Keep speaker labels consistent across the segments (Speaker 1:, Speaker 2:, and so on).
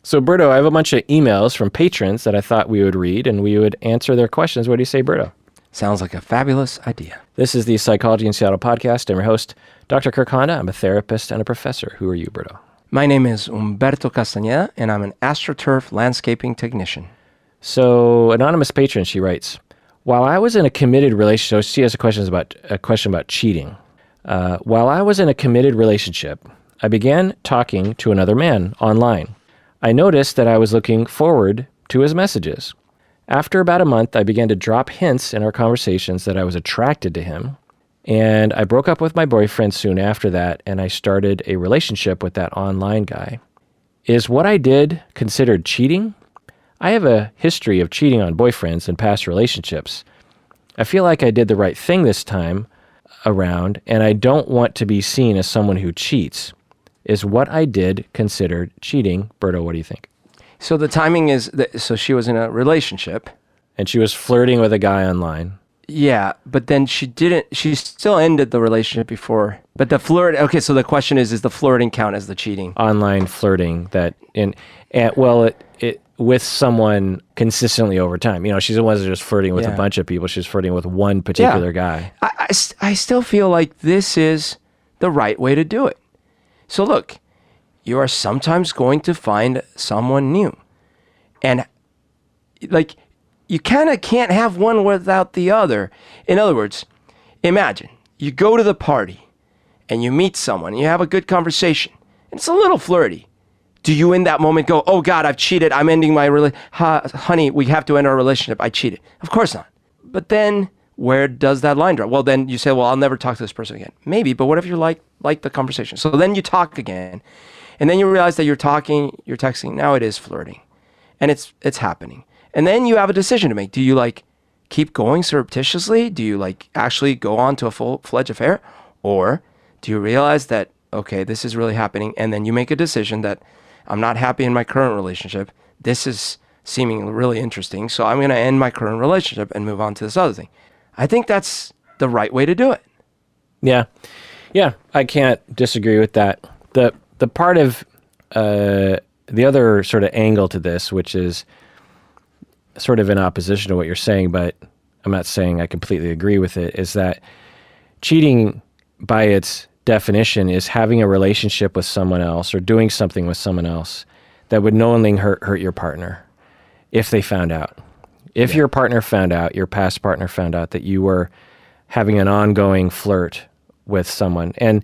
Speaker 1: So, Berto, I have a bunch of emails from patrons that I thought we would read and we would answer their questions. What do you say, Berto?
Speaker 2: Sounds like a fabulous idea.
Speaker 1: This is the Psychology in Seattle podcast. I'm your host, Dr. Kirk Honda. I'm a therapist and a professor. Who are you, Berto?
Speaker 2: My name is Humberto Castañeda, and I'm an AstroTurf landscaping technician.
Speaker 1: So, anonymous patron, she writes, while I was in a committed relationship, she has a question about cheating. While I was in a committed relationship, I began talking to another man online. I noticed that I was looking forward to his messages. After about a month, I began to drop hints in our conversations that I was attracted to him, and I broke up with my boyfriend soon after that, and I started a relationship with that online guy. Is what I did considered cheating? I have a history of cheating on boyfriends in past relationships. I feel like I did the right thing this time around, and I don't want to be seen as someone who cheats. Is what I did considered cheating? Berto, what do you think?
Speaker 2: So the timing is, so she was in a relationship.
Speaker 1: And she was flirting with a guy online.
Speaker 2: Yeah, but then she still ended the relationship before. But the flirt, okay, so the question is the flirting count as the cheating?
Speaker 1: Online flirting that, it with someone consistently over time. You know, she wasn't just flirting with a bunch of people. She was flirting with one particular guy.
Speaker 2: I still feel like this is the right way to do it. So look, you are sometimes going to find someone new. And like, you kind of can't have one without the other. In other words, imagine you go to the party and you meet someone, and you have a good conversation. And it's a little flirty. Do you in that moment go, oh God, I've cheated. I'm ending my honey, we have to end our relationship. I cheated. Of course not. But then where does that line drop? Well, then you say, well, I'll never talk to this person again. Maybe, but what if you like the conversation? So then you talk again, and then you realize that you're texting. Now it is flirting, and it's happening. And then you have a decision to make. Do you keep going surreptitiously? Do you actually go on to a full-fledged affair? Or do you realize that, okay, this is really happening, and then you make a decision that I'm not happy in my current relationship. This is seeming really interesting, so I'm going to end my current relationship and move on to this other thing. I think that's the right way to do it.
Speaker 1: Yeah, I can't disagree with that. The part of the other sort of angle to this, which is sort of in opposition to what you're saying, but I'm not saying I completely agree with it, is that cheating by its definition is having a relationship with someone else or doing something with someone else that would knowingly hurt your partner if they found out. If your partner found out, your past partner found out that you were having an ongoing flirt with someone. And,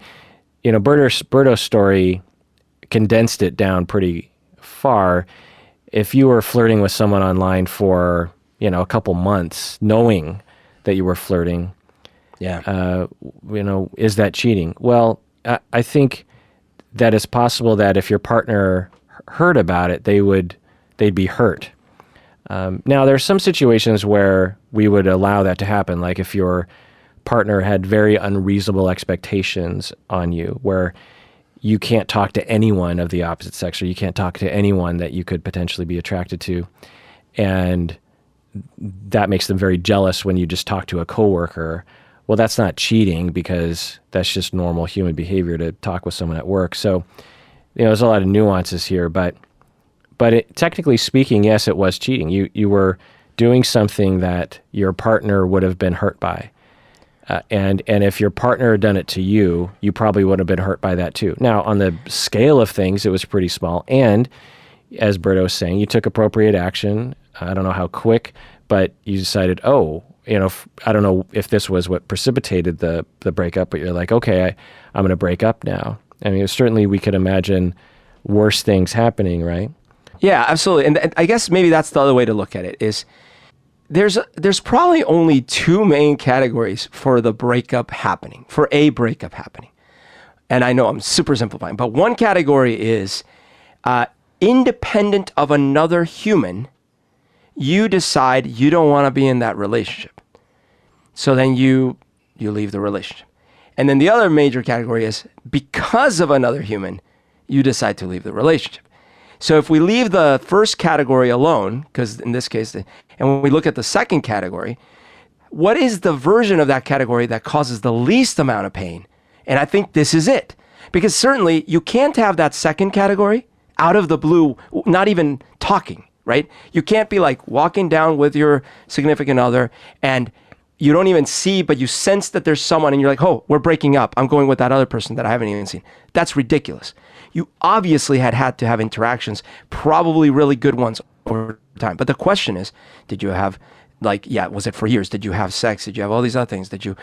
Speaker 1: you know, Berto's story condensed it down pretty far. If you were flirting with someone online for, a couple months, knowing that you were flirting, is that cheating? Well, I think that it's possible that if your partner heard about it, they'd be hurt. Now, there are some situations where we would allow that to happen, like if your partner had very unreasonable expectations on you, where you can't talk to anyone of the opposite sex, or you can't talk to anyone that you could potentially be attracted to, and that makes them very jealous when you just talk to a coworker. Well, that's not cheating because that's just normal human behavior to talk with someone at work. So, there's a lot of nuances here, but technically speaking, yes, it was cheating. You were doing something that your partner would have been hurt by. And if your partner had done it to you, you probably would have been hurt by that too. Now, on the scale of things, it was pretty small. And as Berto was saying, you took appropriate action. I don't know how quick, but you decided, I don't know if this was what precipitated the breakup, but you're like, okay, I'm going to break up now. I mean, certainly we could imagine worse things happening, right?
Speaker 2: Yeah, absolutely. And I guess maybe that's the other way to look at it is there's probably only two main categories for a breakup happening. And I know I'm super simplifying, but one category is independent of another human, you decide you don't want to be in that relationship. So then you leave the relationship. And then the other major category is because of another human, you decide to leave the relationship. So if we leave the first category alone, because in this case, and when we look at the second category, what is the version of that category that causes the least amount of pain? And I think this is it. Because certainly you can't have that second category out of the blue, not even talking, right? You can't be like walking down with your significant other and you don't even see, but you sense that there's someone and you're like, oh, we're breaking up. I'm going with that other person that I haven't even seen. That's ridiculous. You obviously had to have interactions, probably really good ones over time. But the question is, did you have was it for years? Did you have sex? Did you have all these other things? Did you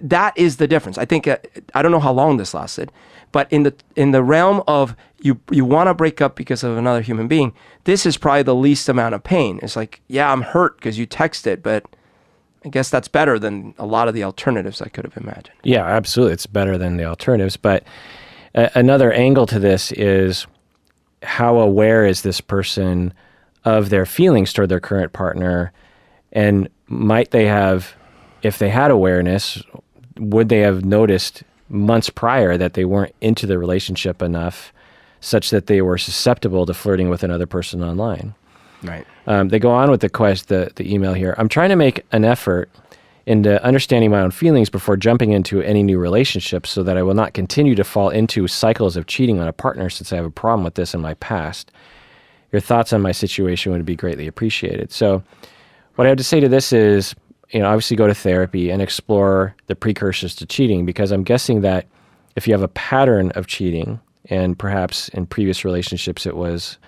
Speaker 2: that is the difference. I think, I don't know how long this lasted, but in the realm of you want to break up because of another human being, this is probably the least amount of pain. It's like, yeah, I'm hurt because you texted, but I guess that's better than a lot of the alternatives I could have imagined.
Speaker 1: Yeah, absolutely. It's better than the alternatives. But another angle to this is how aware is this person of their feelings toward their current partner? And might they have, if they had awareness, would they have noticed months prior that they weren't into the relationship enough such that they were susceptible to flirting with another person online?
Speaker 2: Right.
Speaker 1: They go on with the email here. I'm trying to make an effort into understanding my own feelings before jumping into any new relationship so that I will not continue to fall into cycles of cheating on a partner since I have a problem with this in my past. Your thoughts on my situation would be greatly appreciated. So what I have to say to this is, obviously go to therapy and explore the precursors to cheating, because I'm guessing that if you have a pattern of cheating, and perhaps in previous relationships it was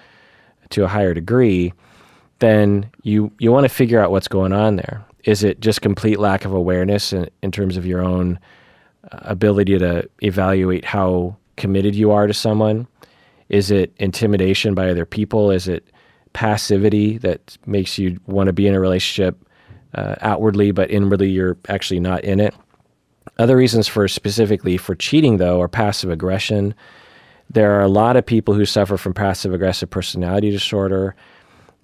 Speaker 1: to a higher degree, then you want to figure out what's going on there. Is it just complete lack of awareness in terms of your own ability to evaluate how committed you are to someone? Is it intimidation by other people? Is it passivity that makes you want to be in a relationship outwardly, but inwardly you're actually not in it? Other reasons specifically for cheating, though, are passive aggression. There are a lot of people who suffer from passive aggressive personality disorder.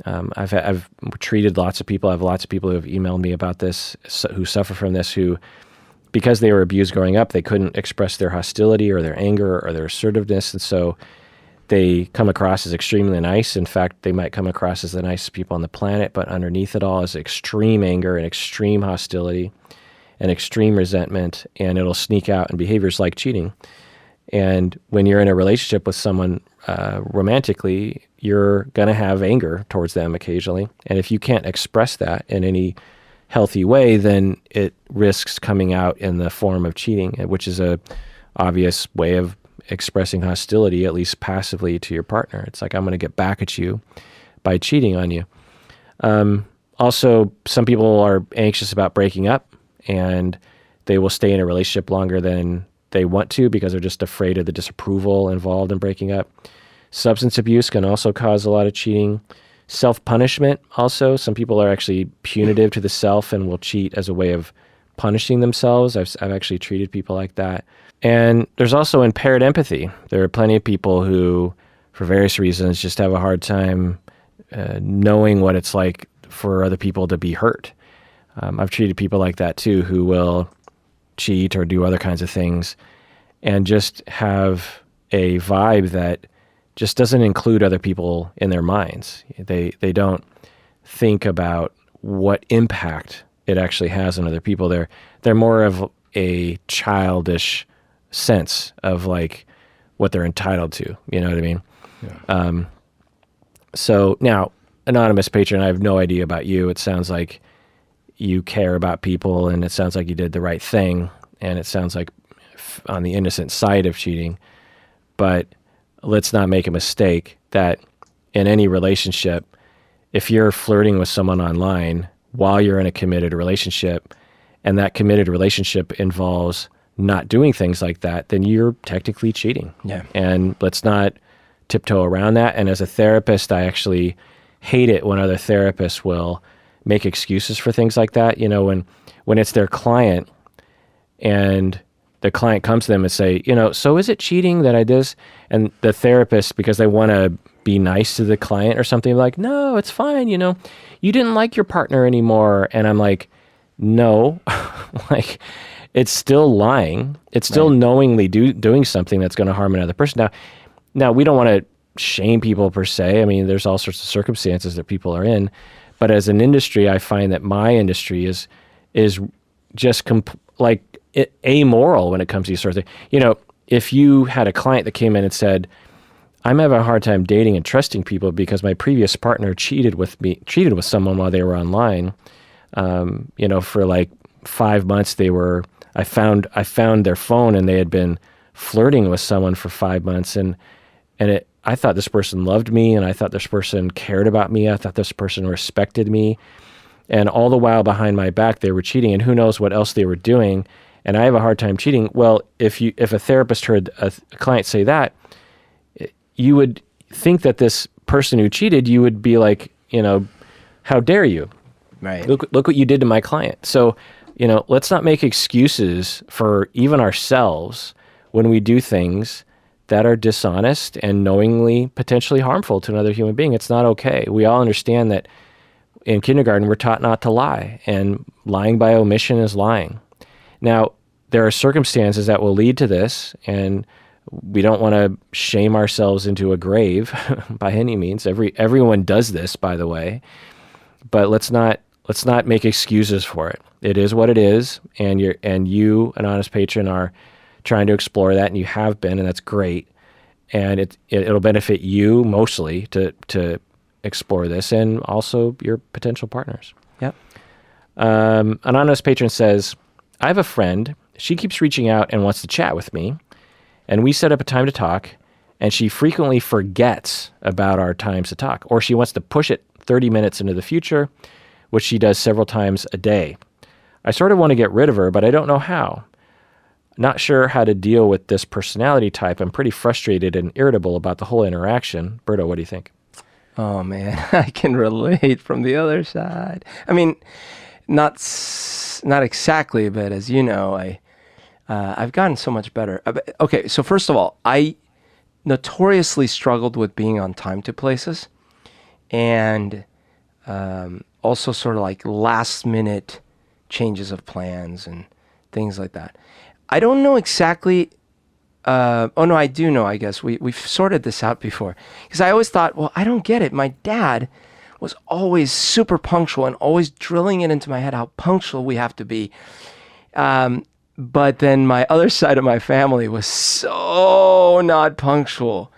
Speaker 1: I've treated lots of people. I have lots of people who have emailed me about this, who suffer from this, who, because they were abused growing up, they couldn't express their hostility or their anger or their assertiveness, and so they come across as extremely nice. In fact, they might come across as the nicest people on the planet, but underneath it all is extreme anger and extreme hostility and extreme resentment, and it'll sneak out in behaviors like cheating. And when you're in a relationship with someone romantically, you're going to have anger towards them occasionally. And if you can't express that in any healthy way, then it risks coming out in the form of cheating, which is a obvious way of expressing hostility, at least passively, to your partner. It's like, I'm going to get back at you by cheating on you. Also, some people are anxious about breaking up, and they will stay in a relationship longer than they want to because they're just afraid of the disapproval involved in breaking up. Substance abuse can also cause a lot of cheating. Self-punishment also. Some people are actually punitive to the self and will cheat as a way of punishing themselves. I've actually treated people like that. And there's also impaired empathy. There are plenty of people who, for various reasons, just have a hard time knowing what it's like for other people to be hurt. I've treated people like that too, who will cheat or do other kinds of things and just have a vibe that just doesn't include other people in their minds. They don't think about what impact it actually has on other people. They're more of a childish sense of like what they're entitled to. You know what I mean? Yeah. So now, anonymous patron, I have no idea about you. It sounds like you care about people, and it sounds like you did the right thing, and it sounds like on the innocent side of cheating. But let's not make a mistake that in any relationship, if you're flirting with someone online while you're in a committed relationship, and that committed relationship involves not doing things like that, then you're technically cheating.
Speaker 2: Yeah. And
Speaker 1: let's not tiptoe around that. And as a therapist, I actually hate it when other therapists will make excuses for things like that. You know, when it's their client and the client comes to them and say, so is it cheating that I did this? And the therapist, because they want to be nice to the client or something, like, no, it's fine. You didn't like your partner anymore. And I'm like, no, like it's still lying. It's still knowingly doing something that's going to harm another person. Now we don't want to shame people per se. I mean, there's all sorts of circumstances that people are in, but as an industry, I find that my industry is just amoral when it comes to these sorts of things. If you had a client that came in and said, I'm having a hard time dating and trusting people because my previous partner cheated with someone while they were online. For like 5 months I found their phone and they had been flirting with someone for 5 months, and I thought this person loved me, and I thought this person cared about me. I thought this person respected me. And all the while behind my back, they were cheating, and who knows what else they were doing. And I have a hard time cheating. Well, if a therapist heard a client say that, you would think that this person who cheated, you would be like, how dare you?
Speaker 2: Right.
Speaker 1: Look what you did to my client. So, let's not make excuses for even ourselves when we do things that are dishonest and knowingly potentially harmful to another human being. It's not okay. We all understand that in kindergarten, we're taught not to lie, and lying by omission is lying. Now, there are circumstances that will lead to this, and we don't want to shame ourselves into a grave by any means. Everyone does this, by the way, but let's not make excuses for it. It is what it is, and you, an honest patron, are trying to explore that, and you have been, and that's great. And it'll benefit you mostly to explore this, and also your potential partners.
Speaker 2: Yep.
Speaker 1: An honest patron says, I have a friend. She keeps reaching out and wants to chat with me, and we set up a time to talk, and she frequently forgets about our times to talk, or she wants to push it 30 minutes into the future, which she does several times a day. I sort of want to get rid of her, but I don't know how. Not sure how to deal with this personality type. I'm pretty frustrated and irritable about the whole interaction. Berto, what do you think?
Speaker 2: Oh man, I can relate from the other side. I mean, not exactly, but as you know, I've gotten so much better. Okay, so first of all, I notoriously struggled with being on time to places, and also sort of like last minute changes of plans and things like that. I don't know exactly. Oh no, I do know. I guess we've sorted this out before, because I always thought, well, I don't get it. My dad was always super punctual and always drilling it into my head how punctual we have to be. But then my other side of my family was so not punctual,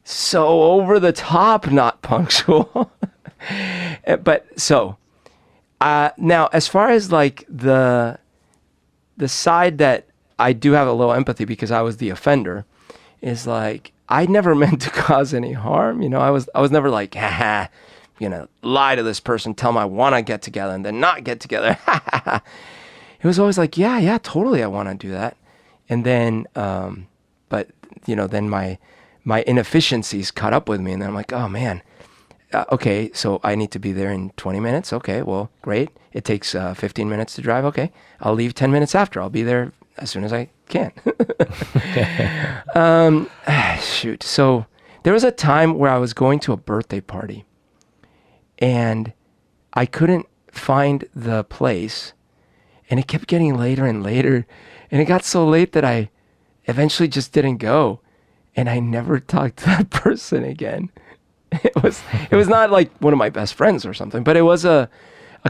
Speaker 2: so over the top not punctual. But so now, as far as like the side that I do have a little empathy, because I was the offender, is like, I never meant to cause any harm. I was never like, haha, lie to this person, tell them I want to get together and then not get together. It was always like, yeah, totally, I want to do that. And then, but then my inefficiencies caught up with me, and then I'm like, oh man, okay, so I need to be there in 20 minutes. Okay, well, great. It takes 15 minutes to drive. Okay, I'll leave 10 minutes after. I'll be there as soon as I can. Shoot. So there was a time where I was going to a birthday party, and I couldn't find the place, and it kept getting later and later, and it got so late that I eventually just didn't go, and I never talked to that person again. It was not like one of my best friends or something, but it was a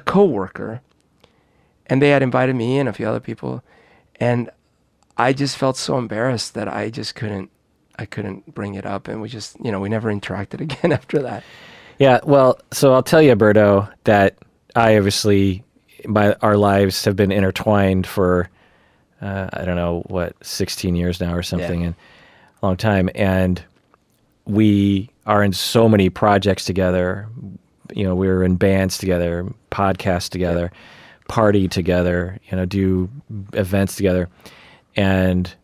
Speaker 2: coworker, and they had invited me and a few other people, and I just felt so embarrassed that I couldn't bring it up, and we just, we never interacted again after that.
Speaker 1: Yeah, well, so I'll tell you, Berto, that I obviously, our lives have been intertwined for, I don't know, 16 years now or something, and a long time, and we are in so many projects together. We were in bands together, podcasts together, party together, do events together. And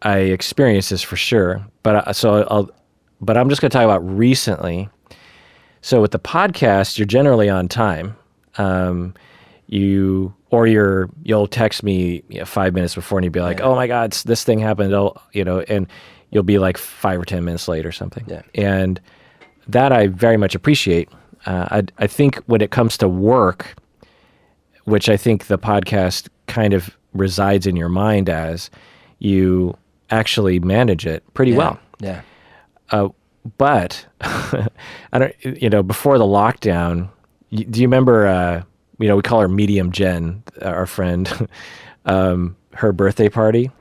Speaker 1: I experienced this for sure. But I'm just going to talk about recently. So with the podcast, you're generally on time. You'll text me 5 minutes before, and you'll be like, oh my God, this thing happened. And you'll be like 5 or 10 minutes late or something. Yeah. And that I very much appreciate. I think when it comes to work, which I think the podcast kind of resides in your mind as, you actually manage it pretty well.
Speaker 2: Yeah.
Speaker 1: But I don't, before the lockdown, do you remember, we call her Medium Jen, our friend, her birthday party?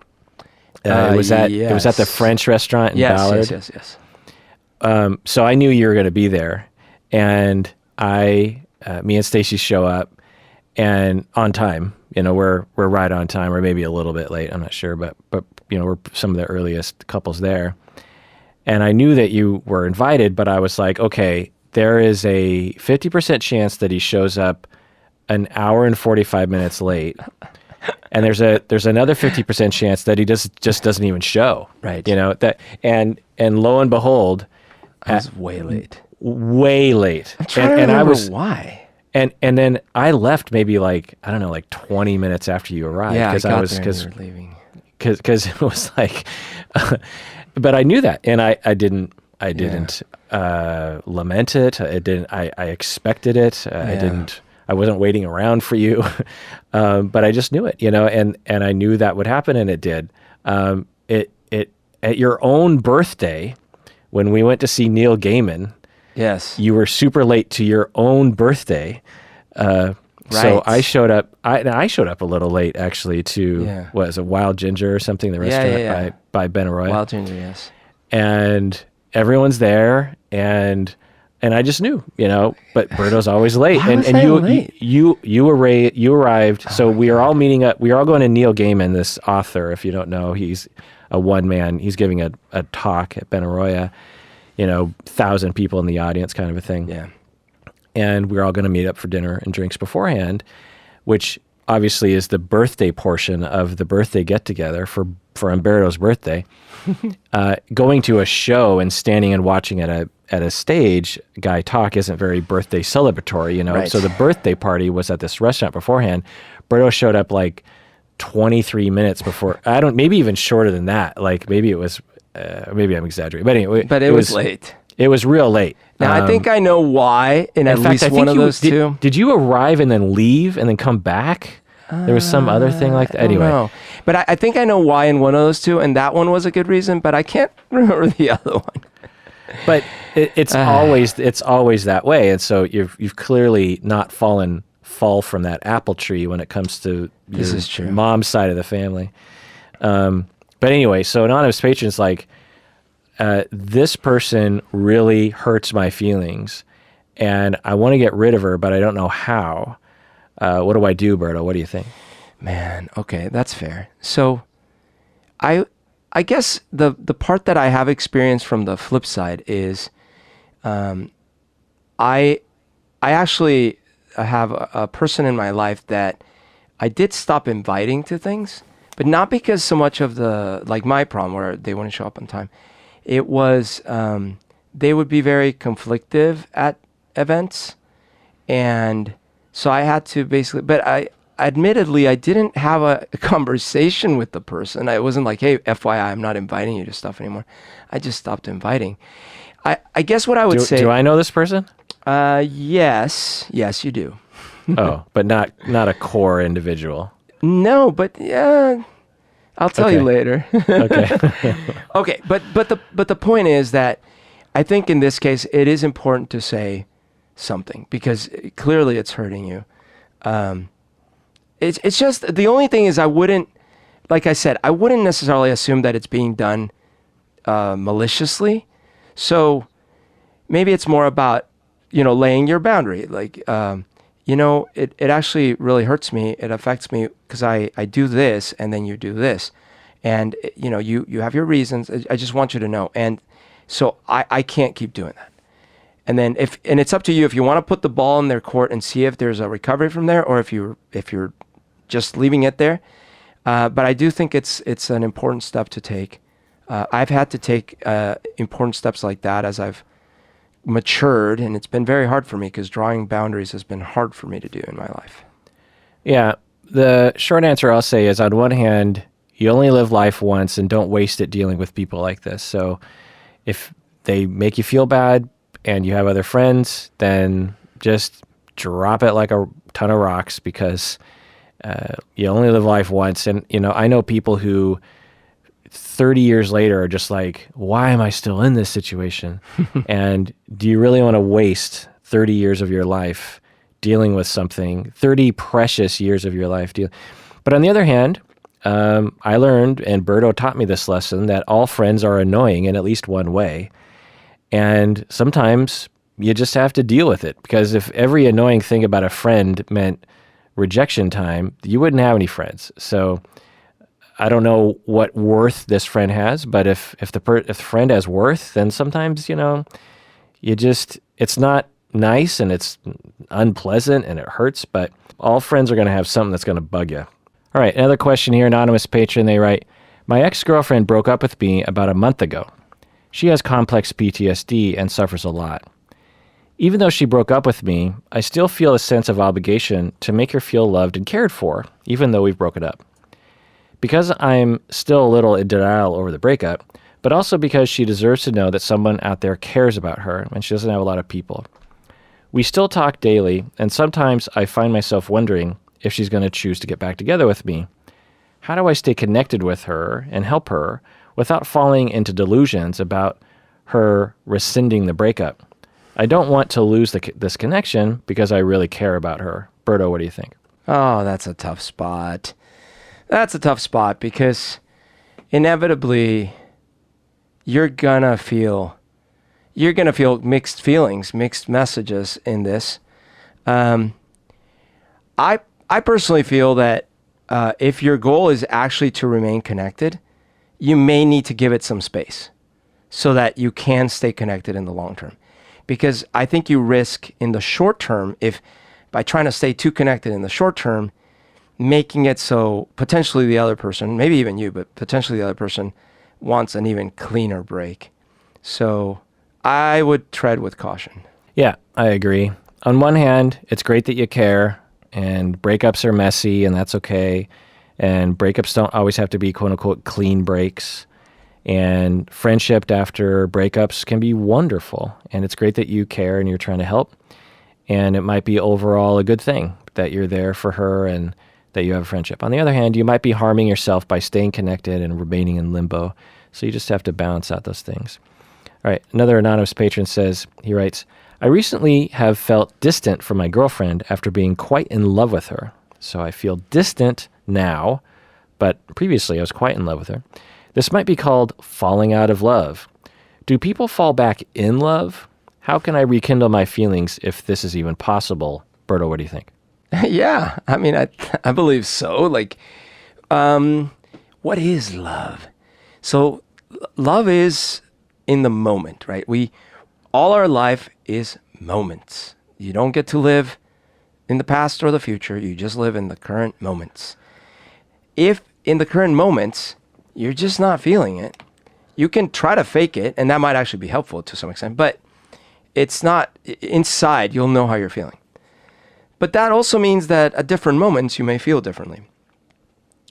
Speaker 1: It was at the French restaurant in Ballard.
Speaker 2: Yes.
Speaker 1: so I knew you were going to be there, and me and Stacy show up, and on time. We're right on time, or maybe a little bit late. I'm not sure, but we're some of the earliest couples there. And I knew that you were invited, but I was like, okay, there is a 50% chance that he shows up an hour and 45 minutes late. And there's another 50% chance that he just doesn't even show.
Speaker 2: Right.
Speaker 1: And lo and behold,
Speaker 2: I was way late.
Speaker 1: Way late.
Speaker 2: I'm trying to remember why.
Speaker 1: And then I left maybe like 20 minutes after you arrived.
Speaker 2: Yeah,
Speaker 1: because
Speaker 2: I got there and you were leaving.
Speaker 1: Because it was like, but I knew that, and I didn't lament it. I expected it. I wasn't waiting around for you, but I just knew it, and I knew that would happen, and it did. It at your own birthday, when we went to see Neil Gaiman.
Speaker 2: Yes.
Speaker 1: You were super late to your own birthday.
Speaker 2: Right.
Speaker 1: So I showed up. I showed up a little late, actually, to what is it, Wild Ginger or something, the restaurant by Ben Arroyo.
Speaker 2: Wild Ginger, yes.
Speaker 1: And everyone's there, and I just knew, But Berto's always late,
Speaker 2: Why was I late?
Speaker 1: You arrived. So we are all meeting up. We are all going to Neil Gaiman, this author. If you don't know, he's a one man. He's giving a talk at Ben Arroyo. 1,000 people in the audience, kind of a thing.
Speaker 2: Yeah.
Speaker 1: And we're all going to meet up for dinner and drinks beforehand, which obviously is the birthday portion of the birthday get-together for Umberto's birthday. Going to a show and standing and watching at a stage guy talk isn't very birthday celebratory,
Speaker 2: Right.
Speaker 1: So the birthday party was at this restaurant beforehand. Berto showed up like 23 minutes before. Maybe even shorter than that. Like maybe it was. Maybe I'm exaggerating, but anyway.
Speaker 2: But it was late.
Speaker 1: It was real late.
Speaker 2: Now, I think I know why in at
Speaker 1: fact,
Speaker 2: least
Speaker 1: I think
Speaker 2: one of those two.
Speaker 1: Did you arrive and then leave and then come back? There was some other thing like that. Anyway.
Speaker 2: No. But I think I know why in one of those two, and that one was a good reason, but I can't remember the other one.
Speaker 1: But it's always that way. And so you've clearly not fall from that apple tree when it comes to
Speaker 2: This is true.
Speaker 1: Mom's side of the family. But anyway, so anonymous patron's like, this person really hurts my feelings, and I want to get rid of her, but I don't know how. What do I do, Berto? What do you think?
Speaker 2: Man, okay, that's fair. So I guess the part that I have experienced from the flip side is I actually have a person in my life that I did stop inviting to things. But not because so much of my problem where they wouldn't show up on time. It was, they would be very conflictive at events. And so I had to but admittedly, I didn't have a conversation with the person. I wasn't like, hey, FYI, I'm not inviting you to stuff anymore. I just stopped inviting. I guess what I would say.
Speaker 1: Do I know this person?
Speaker 2: Yes, you do.
Speaker 1: Oh, but not a core individual.
Speaker 2: No, but yeah, I'll tell you later.
Speaker 1: Okay.
Speaker 2: Okay, but the point is that I think in this case it is important to say something because clearly it's hurting you. It's just the only thing is I wouldn't necessarily assume that it's being done maliciously. So maybe it's more about laying your boundary, like. It actually really hurts me. It affects me because I do this and then you do this. And, you have your reasons. I just want you to know. And so I can't keep doing that. And then and it's up to you if you want to put the ball in their court and see if there's a recovery from there or if you're just leaving it there. But I do think it's an important step to take. I've had to take important steps like that as I've matured, and it's been very hard for me because drawing boundaries has been hard for me to do in my life.
Speaker 1: Yeah, the short answer I'll say is on one hand, you only live life once and don't waste it dealing with people like this. So if they make you feel bad and you have other friends, then just drop it like a ton of rocks because you only live life once. And, I know people who 30 years later are just like, why am I still in this situation? And do you really want to waste 30 years of your life dealing with something, 30 precious years of your life? But on the other hand, I learned, and Berto taught me this lesson, that all friends are annoying in at least one way. And sometimes you just have to deal with it, because if every annoying thing about a friend meant rejection time, you wouldn't have any friends. So I don't know what worth this friend has, but if the friend has worth, then sometimes, it's not nice and it's unpleasant and it hurts, but all friends are going to have something that's going to bug you. All right, another question here, anonymous patron. They write, my ex-girlfriend broke up with me about a month ago. She has complex PTSD and suffers a lot. Even though she broke up with me, I still feel a sense of obligation to make her feel loved and cared for, even though we've broken up. Because I'm still a little in denial over the breakup, but also because she deserves to know that someone out there cares about her and she doesn't have a lot of people. We still talk daily, and sometimes I find myself wondering if she's going to choose to get back together with me. How do I stay connected with her and help her without falling into delusions about her rescinding the breakup? I don't want to lose this connection because I really care about her. Berto, what do you think?
Speaker 2: Oh, that's a tough spot. That's a tough spot because inevitably you're gonna feel mixed feelings, mixed messages in this. I personally feel that if your goal is actually to remain connected, you may need to give it some space so that you can stay connected in the long term. Because I think you risk in the short term, if by trying to stay too connected in the short term, making it so potentially the other person, maybe even you, but potentially the other person wants an even cleaner break. So I would tread with caution.
Speaker 1: Yeah, I agree. On one hand, it's great that you care, and breakups are messy, and that's okay. And breakups don't always have to be quote unquote clean breaks. And friendship after breakups can be wonderful. And it's great that you care and you're trying to help. And it might be overall a good thing that you're there for her and that you have a friendship. On the other hand, you might be harming yourself by staying connected and remaining in limbo. So you just have to balance out those things. All right, another anonymous patron says, he writes, I recently have felt distant from my girlfriend after being quite in love with her. So I feel distant now, but previously I was quite in love with her. This might be called falling out of love. Do people fall back in love? How can I rekindle my feelings if this is even possible? Berto, what do you think?
Speaker 2: Yeah, I mean, I believe so. Like, what is love? So love is in the moment, right? All our life is moments. You don't get to live in the past or the future. You just live in the current moments. If in the current moments, you're just not feeling it, you can try to fake it, and that might actually be helpful to some extent, but it's not inside, you'll know how you're feeling. But that also means that at different moments, you may feel differently.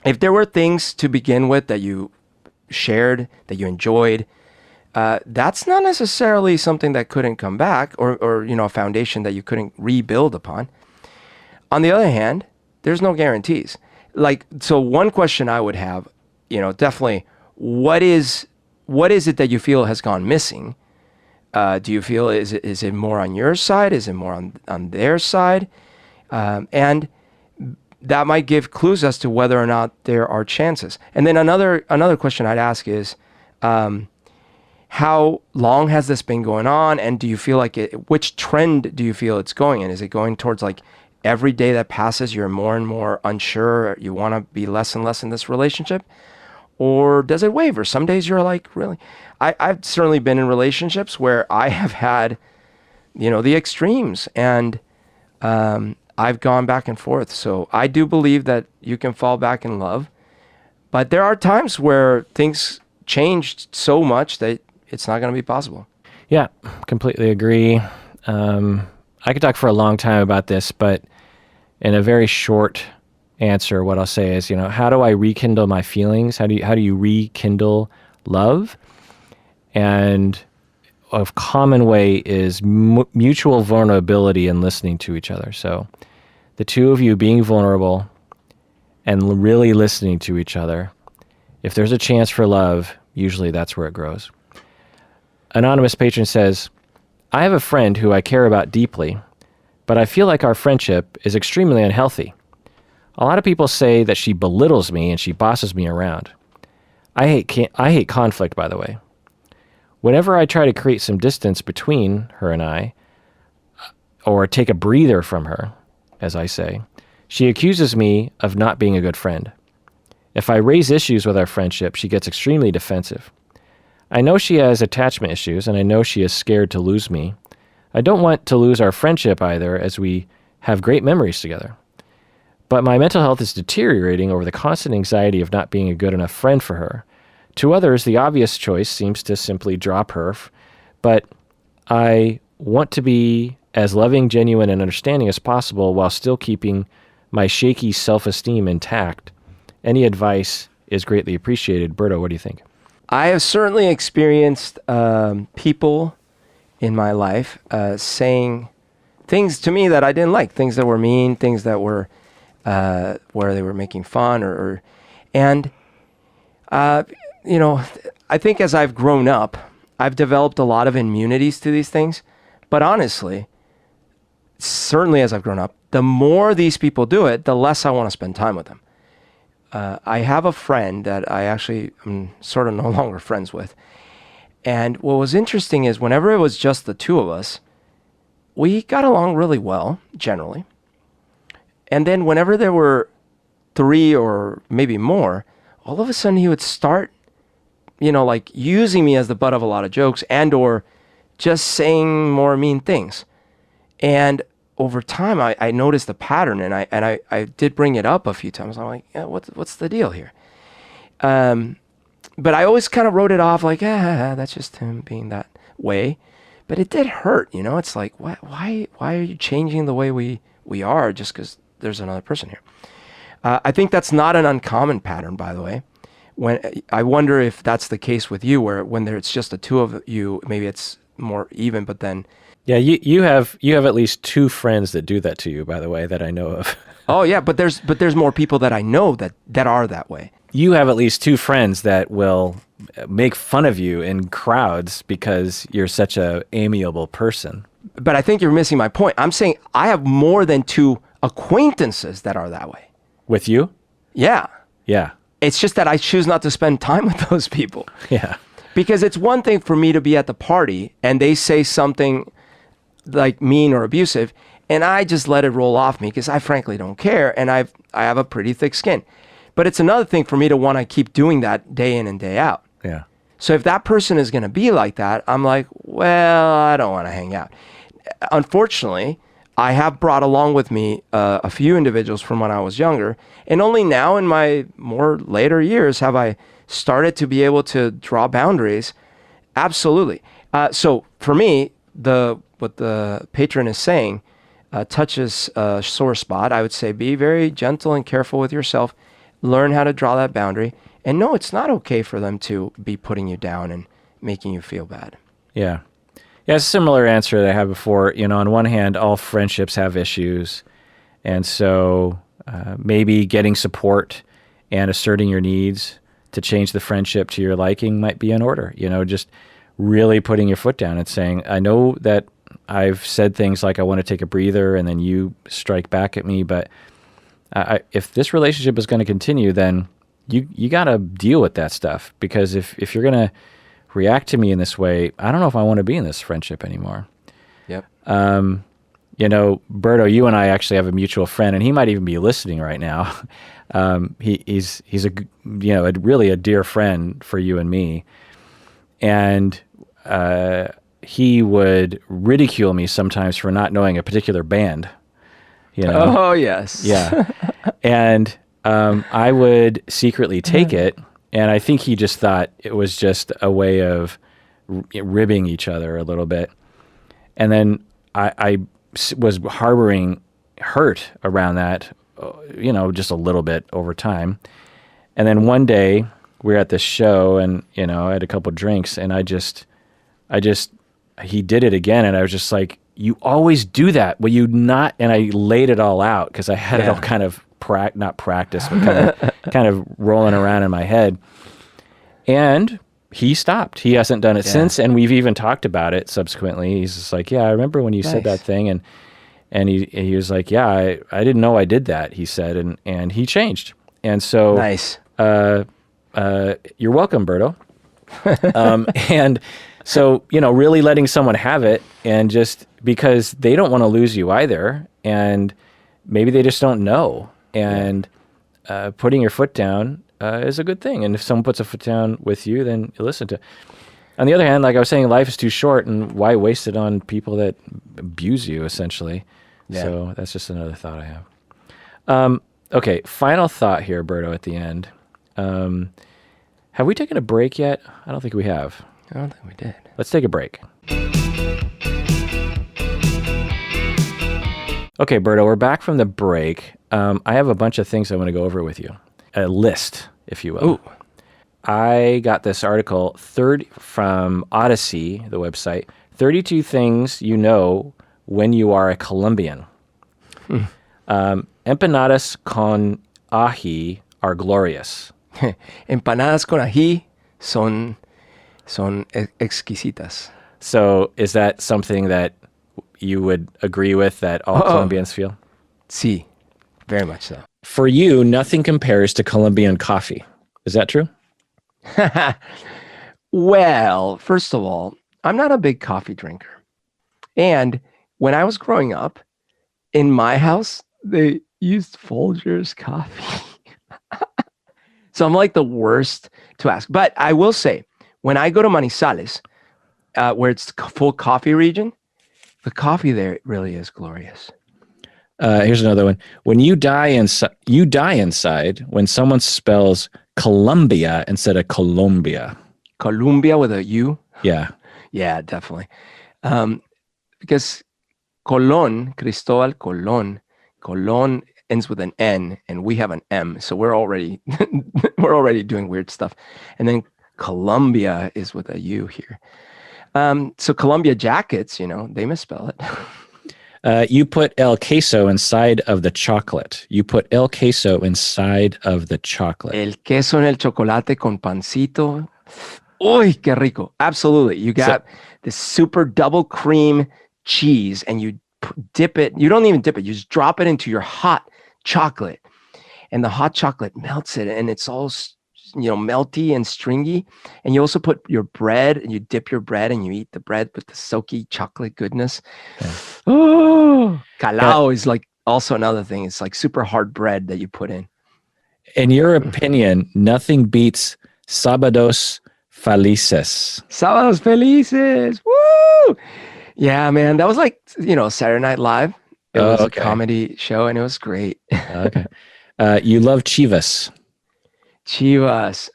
Speaker 2: If there were things to begin with that you shared, that you enjoyed, that's not necessarily something that couldn't come back or a foundation that you couldn't rebuild upon. On the other hand, there's no guarantees. So one question I would have, definitely, what is it that you feel has gone missing? Do you feel, is it more on your side? Is it more on their side? And that might give clues as to whether or not there are chances. And then another question I'd ask is, how long has this been going on? And do you feel like which trend do you feel it's going in? Is it going towards like every day that passes, you're more and more unsure, you want to be less and less in this relationship? Or does it waver? Some days you're like, really? I've certainly been in relationships where I have had, the extremes, and I've gone back and forth. So I do believe that you can fall back in love, but there are times where things changed so much that it's not going to be possible.
Speaker 1: Yeah, completely agree. I could talk for a long time about this, but in a very short answer, what I'll say is, how do I rekindle my feelings? How do you rekindle love? And a common way is mutual vulnerability and listening to each other. So the two of you being vulnerable and really listening to each other. If there's a chance for love, usually that's where it grows. Anonymous patron says, I have a friend who I care about deeply, but I feel like our friendship is extremely unhealthy. A lot of people say that she belittles me and she bosses me around. I hate conflict, by the way. whenever I try to create some distance between her and I, or take a breather from her, as I say, she accuses me of not being a good friend. If I raise issues with our friendship, she gets extremely defensive. I know she has attachment issues, and I know she is scared to lose me. I don't want to lose our friendship either, as we have great memories together. But my mental health is deteriorating over the constant anxiety of not being a good enough friend for her. To others, the obvious choice seems to simply drop her, but I want to be as loving, genuine, and understanding as possible while still keeping my shaky self-esteem intact. Any advice is greatly appreciated. Berto, what do you think?
Speaker 2: I have certainly experienced people in my life saying things to me that I didn't like, things that were mean, things that were where they were making fun and I think as I've grown up, I've developed a lot of immunities to these things. But honestly, certainly as I've grown up, the more these people do it, the less I want to spend time with them. I have a friend that I actually am sort of no longer friends with. And what was interesting is whenever it was just the two of us, we got along really well, generally. And then whenever there were three or maybe more, all of a sudden he would start, like using me as the butt of a lot of jokes and or just saying more mean things. And over time, I noticed the pattern, and I did bring it up a few times. I'm like, yeah, what's the deal here? But I always kind of wrote it off like, that's just him being that way. But it did hurt, It's like, why are you changing the way we are just because there's another person here? I think that's not an uncommon pattern, by the way. When I wonder if that's the case with you, where when it's just the two of you, maybe it's more even, but then.
Speaker 1: Yeah, you have at least two friends that do that to you, by the way, that I know of.
Speaker 2: Oh yeah, but there's more people that I know that are that way.
Speaker 1: You have at least two friends that will make fun of you in crowds because you're such a amiable person.
Speaker 2: But I think you're missing my point. I'm saying I have more than two acquaintances that are that way.
Speaker 1: With you?
Speaker 2: Yeah.
Speaker 1: Yeah.
Speaker 2: It's just that I choose not to spend time with those people.
Speaker 1: Yeah.
Speaker 2: Because it's one thing for me to be at the party and they say something like mean or abusive, and I just let it roll off me because I frankly don't care, and I have a pretty thick skin. But it's another thing for me to want to keep doing that day in and day out.
Speaker 1: Yeah.
Speaker 2: So if that person is going to be like that, I'm like, well, I don't want to hang out. Unfortunately, I have brought along with me a few individuals from when I was younger, and only now in my more later years have I started to be able to draw boundaries. Absolutely. So for me, what the patron is saying touches a sore spot. I would say be very gentle and careful with yourself. Learn how to draw that boundary. And no, it's not okay for them to be putting you down and making you feel bad.
Speaker 1: Yeah. Yeah, it's a similar answer that I had before. On one hand, all friendships have issues. And so maybe getting support and asserting your needs to change the friendship to your liking might be in order. Just really putting your foot down and saying, I know that I've said things like I want to take a breather and then you strike back at me, but if this relationship is going to continue, then you got to deal with that stuff, because if you're going to react to me in this way, I don't know if I want to be in this friendship anymore.
Speaker 2: Yep.
Speaker 1: Berto, you and I actually have a mutual friend, and he might even be listening right now. He's really a dear friend for you and me. And he would ridicule me sometimes for not knowing a particular band.
Speaker 2: Oh, yes.
Speaker 1: Yeah. And I would secretly take it, and I think he just thought it was just a way of ribbing each other a little bit. And then I was harboring hurt around that, just a little bit over time. And then one day we were at this show, and, I had a couple drinks, and he did it again, and I was just like, you always do that. Will you not? And I laid it all out because I had it all kind of not practice, but kind of rolling around in my head. And he stopped. He hasn't done it since, and we've even talked about it subsequently. He's just like, yeah, I remember when you said that thing, and he was like, yeah, I didn't know I did that, he said, and he changed. And so
Speaker 2: nice.
Speaker 1: You're welcome, Berto. And So, really letting someone have it and just because they don't want to lose you either. And maybe they just don't know. And putting your foot down is a good thing. And if someone puts a foot down with you, then you listen to. On the other hand, like I was saying, life is too short, and why waste it on people that abuse you, essentially? Yeah. So that's just another thought I have. Okay, final thought here, Berto, at the end. Have we taken a break yet? I don't think we have.
Speaker 2: I don't think we did.
Speaker 1: Let's take a break. Okay, Berto, we're back from the break. I have a bunch of things I want to go over with you. A list, if you will.
Speaker 2: Ooh.
Speaker 1: I got this article from Odyssey, the website, 32 things you know when you are a Colombian. Empanadas con ají are glorious.
Speaker 2: Empanadas con ají son exquisitas.
Speaker 1: So is that something that you would agree with that all Colombians feel?
Speaker 2: Sí, very much so.
Speaker 1: For you, nothing compares to Colombian coffee. Is that true?
Speaker 2: Well, first of all, I'm not a big coffee drinker. And when I was growing up, in my house, they used Folgers coffee. So I'm like the worst to ask. But I will say, when I go to Manizales, where it's full coffee region, the coffee there really is glorious.
Speaker 1: Here's another one. When you die inside when someone spells Colombia instead of Colombia.
Speaker 2: Colombia with a U?
Speaker 1: Yeah.
Speaker 2: Yeah, definitely. Because Cristobal Colon ends with an N and we have an M. So we're already doing weird stuff. And then Colombia is with a U here. So Columbia jackets, they misspell it.
Speaker 1: You put el queso inside of the chocolate. You put el queso inside of the chocolate.
Speaker 2: El queso en el chocolate con pancito. Uy, qué rico. Absolutely. You got this super double cream cheese and you dip it. You don't even dip it. You just drop it into your hot chocolate. And the hot chocolate melts it and it's all melty and stringy. And you also put your bread and you dip your bread and you eat the bread with the silky chocolate goodness. Yeah. Oh, calao is like also another thing. It's like super hard bread that you put in.
Speaker 1: In your opinion, nothing beats sábados felices.
Speaker 2: Sábados felices. Woo! Yeah, man. That was like, Saturday Night Live. It was a comedy show and it was great.
Speaker 1: Okay. You love Chivas.
Speaker 2: Chivas.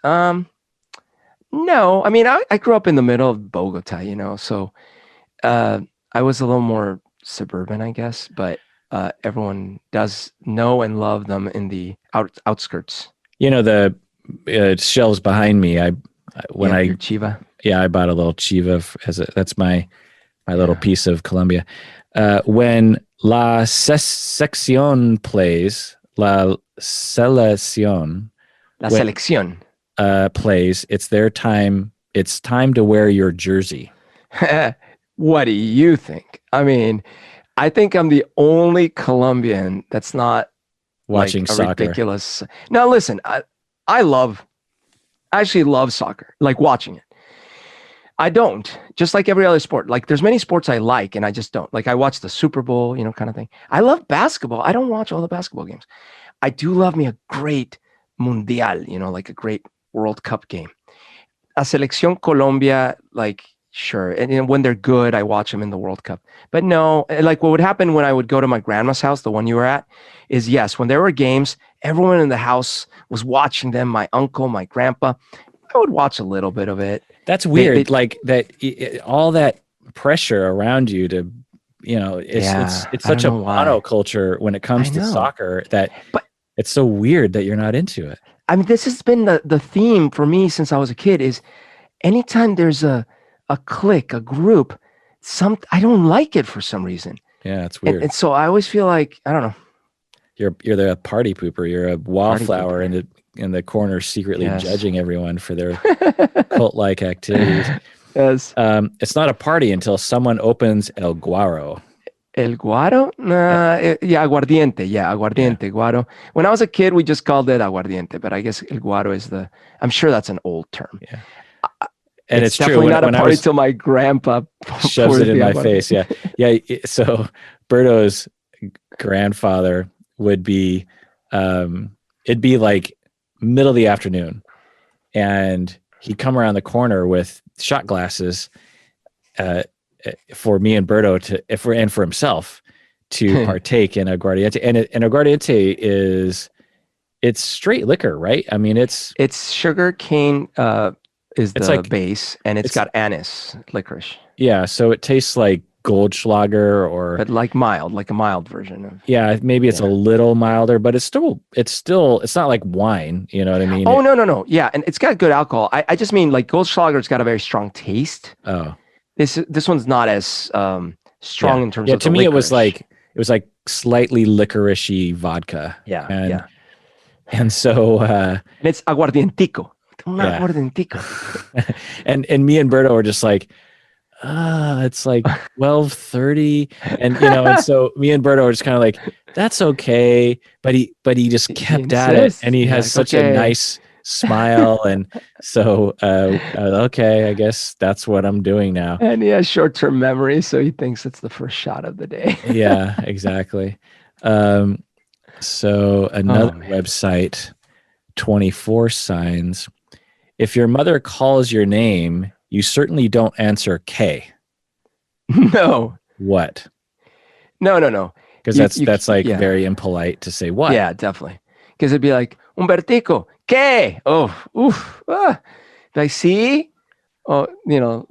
Speaker 2: No, I mean, I grew up in the middle of Bogota, so I was a little more suburban, I guess, but everyone does know and love them in the outskirts.
Speaker 1: The shelves behind me. Your
Speaker 2: Chiva.
Speaker 1: Yeah, I bought a little Chiva that's my little piece of Colombia. When La Sección plays, La Selección.
Speaker 2: La Selección.
Speaker 1: Plays, it's their time. It's time to wear your jersey.
Speaker 2: What do you think? I mean, I think I'm the only Colombian that's not
Speaker 1: watching soccer.
Speaker 2: Ridiculous. Now, listen, I actually love soccer, like watching it. I don't, just like every other sport. Like there's many sports I like and I just don't. Like I watch the Super Bowl, kind of thing. I love basketball. I don't watch all the basketball games. I do love me a great Mundial, like a great World Cup game. A Selección Colombia, like, sure. And when they're good, I watch them in the World Cup. But no, like what would happen when I would go to my grandma's house, the one you were at, is yes, when there were games, everyone in the house was watching them. My uncle, my grandpa, I would watch a little bit of it.
Speaker 1: That's weird. All that pressure around you to, it's such a monoculture when it comes to soccer but it's so weird that you're not into it.
Speaker 2: I mean, this has been the theme for me since I was a kid is anytime there's a clique, a group, I don't like it for some reason.
Speaker 1: Yeah, it's weird.
Speaker 2: And so I always feel like, I don't know.
Speaker 1: You're the party pooper. You're a wallflower in the corner secretly judging everyone for their cult-like activities.
Speaker 2: Yes.
Speaker 1: It's not a party until someone opens El Guaro.
Speaker 2: El Guaro? Aguardiente. Yeah, aguardiente, guaro. When I was a kid, we just called it aguardiente, but I guess El Guaro is I'm sure that's an old term.
Speaker 1: Yeah. And
Speaker 2: It's
Speaker 1: it's true.
Speaker 2: definitely not a
Speaker 1: When I
Speaker 2: party
Speaker 1: was
Speaker 2: till my grandpa
Speaker 1: shoves
Speaker 2: pours
Speaker 1: it in
Speaker 2: the
Speaker 1: my
Speaker 2: aguardiente.
Speaker 1: face. Yeah. Yeah. So Berto's grandfather would be, it'd be like middle of the afternoon, and he'd come around the corner with shot glasses, uh, for me and Berto and for himself to partake in aguardiente. And aguardiente it's straight liquor, right? I mean,
Speaker 2: It's sugar cane is
Speaker 1: it's
Speaker 2: the
Speaker 1: like,
Speaker 2: base, and it's
Speaker 1: it's,
Speaker 2: got anise, licorice,
Speaker 1: yeah. So it tastes like Goldschlager, or
Speaker 2: but like mild, like a mild version of.
Speaker 1: yeah, maybe it's a
Speaker 2: Yeah.
Speaker 1: little milder, but it's not like wine. You know what I mean?
Speaker 2: Oh, no. Yeah, and it's got good alcohol. I just mean like Goldschlager's got a very strong taste.
Speaker 1: Oh,
Speaker 2: This one's not as
Speaker 1: yeah,
Speaker 2: strong in terms
Speaker 1: yeah.
Speaker 2: of
Speaker 1: To
Speaker 2: the
Speaker 1: me,
Speaker 2: licorice.
Speaker 1: it was like slightly licoricey vodka,
Speaker 2: Yeah,
Speaker 1: and
Speaker 2: yeah.
Speaker 1: so
Speaker 2: And it's aguardientico. Un
Speaker 1: yeah,
Speaker 2: aguardientico.
Speaker 1: and me and Berto were just like, it's like 12:30, and and so me and Berto were just kind of like, that's okay, but he just
Speaker 2: He
Speaker 1: kept at it, and
Speaker 2: insists.
Speaker 1: he
Speaker 2: He's
Speaker 1: has
Speaker 2: like,
Speaker 1: such a
Speaker 2: okay.
Speaker 1: nice smile, and so okay, I guess that's what I'm doing now.
Speaker 2: And he has short-term memory, so he thinks it's the first shot of the day.
Speaker 1: Yeah, exactly. Um, so
Speaker 2: Oh
Speaker 1: another
Speaker 2: man.
Speaker 1: website, 24 signs. If your mother calls your name, you certainly don't answer K.
Speaker 2: No.
Speaker 1: What?
Speaker 2: No.
Speaker 1: Because
Speaker 2: You
Speaker 1: that's
Speaker 2: you
Speaker 1: that's like
Speaker 2: yeah.
Speaker 1: very impolite to say what.
Speaker 2: Yeah, definitely. Because it'd be like, Umbertico, ¿qué? Oh, oof. Like, see? Oh,